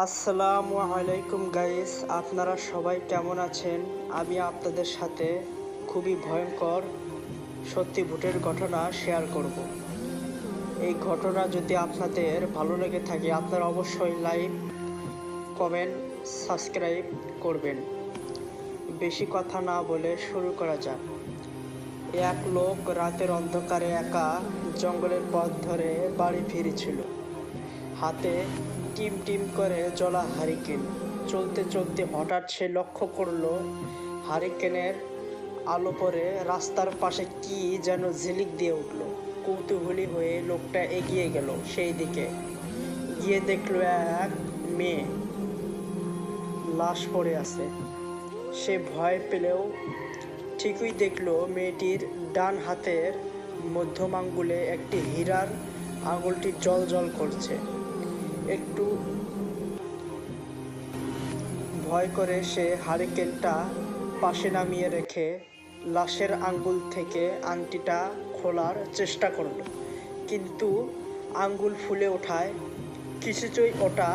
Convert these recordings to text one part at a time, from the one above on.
আসসালামু আলাইকুম গাইস, আপনারা সবাই কেমন আছেন? আমি আপনাদের সাথে খুবই ভয়ঙ্কর সত্যি ভূতের ঘটনা শেয়ার করব। এই ঘটনা যদি আপনাদের ভালো লেগে থাকে আপনারা অবশ্যই লাইক, কমেন্ট, সাবস্ক্রাইব করবেন। বেশি কথা না বলে শুরু করা যাক। এক লোক রাতের অন্ধকারে একা জঙ্গলের পথ ধরে বাড়ি ফিরেছিল, হাতে টিম টিম করে জ্বলা হারিকেন। চলতে চলতে হঠাৎ সে লক্ষ্য করলো হারিকেনের আলো পরে রাস্তার পাশে কি যেন ঝিলিক দিয়ে উঠল। কৌতূহলী হয়ে লোকটা এগিয়ে গেল সেই দিকে। গিয়ে দেখলো এক মেয়ে লাশ পড়ে আছে। সে ভয় পেলেও ঠিকই দেখলো মেয়েটির ডান হাতের মধ্যম আঙ্গুলে একটি হীরার আঙুলটি জল জল করছে। একটু ভয় করে সে হারিকেনটা পাশে নামিয়ে রেখে লাশের আঙ্গুল থেকে আংটিটা খোলার চেষ্টা করল, কিন্তু আঙ্গুল ফুলে ওঠায় কিছুতেই ওটা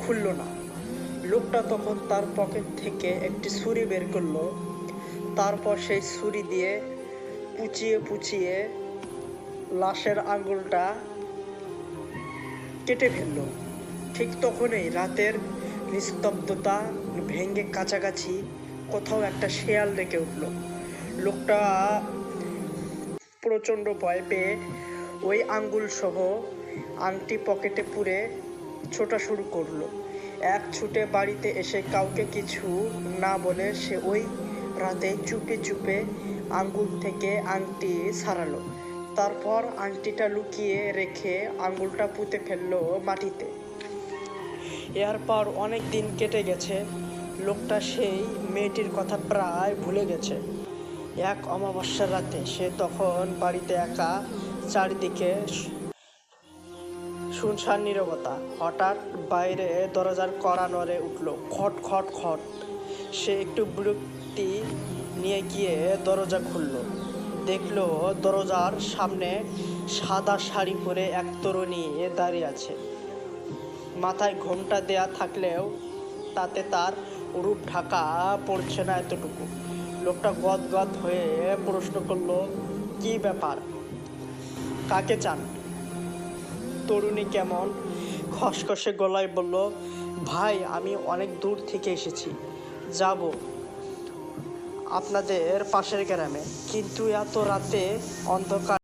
খুলল না। লোকটা তখন তার পকেট থেকে একটি ছুরি বের করলো। তারপর সেই ছুরি দিয়ে পুচিয়ে পুচিয়ে লাশের আঙ্গুলটা কেটে ফেলল। ঠিক তখনই রাতের নিস্তব্ধতা ভেঙে কাছাকাছি কোথাও একটা শেয়াল ডেকে উঠল। লোকটা প্রচণ্ড ভয় পেয়ে ওই আঙ্গুল সহ আংটি পকেটে পুরে ছোটা শুরু করলো। এক ছুটে বাড়িতে এসে কাউকে কিছু না বলে সে ওই রাতে চুপে চুপে আঙ্গুল থেকে আংটি ছাড়ালো। তারপর আংটিটা লুকিয়ে রেখে আঙ্গুলটা পুঁতে ফেললো মাটিতে। এরপর অনেক দিন কেটে গেছে। লোকটা সেই মেয়েটির কথা প্রায় ভুলে গেছে। এক অমাবস্যার রাতে সে তখন বাড়িতে একা, চারিদিকে শুনশান নীরবতা। হঠাৎ বাইরে দরজার কড়া নড়ে উঠল, খট খট খট। সে একটু বিরক্তি নিয়ে গিয়ে দরজা খুলল। দেখলো দরজার সামনে সাদা শাড়ি পরে এক তরুণী দাঁড়িয়ে আছে। মাথায় ঘোমটা দেয়া থাকলেও তাতে তার রূপ ঢাকা পড়ছে না এতটুকু। লোকটা গদগদ হয়ে প্রশ্ন করলো, কি ব্যাপার, কাকে চান? তরুণী কেমন খসখসে গলায় বলল, ভাই আমি অনেক দূর থেকে এসেছি, যাব আপনাদের পাশের গ্রামে, কিন্তু এত রাতে অন্ধকার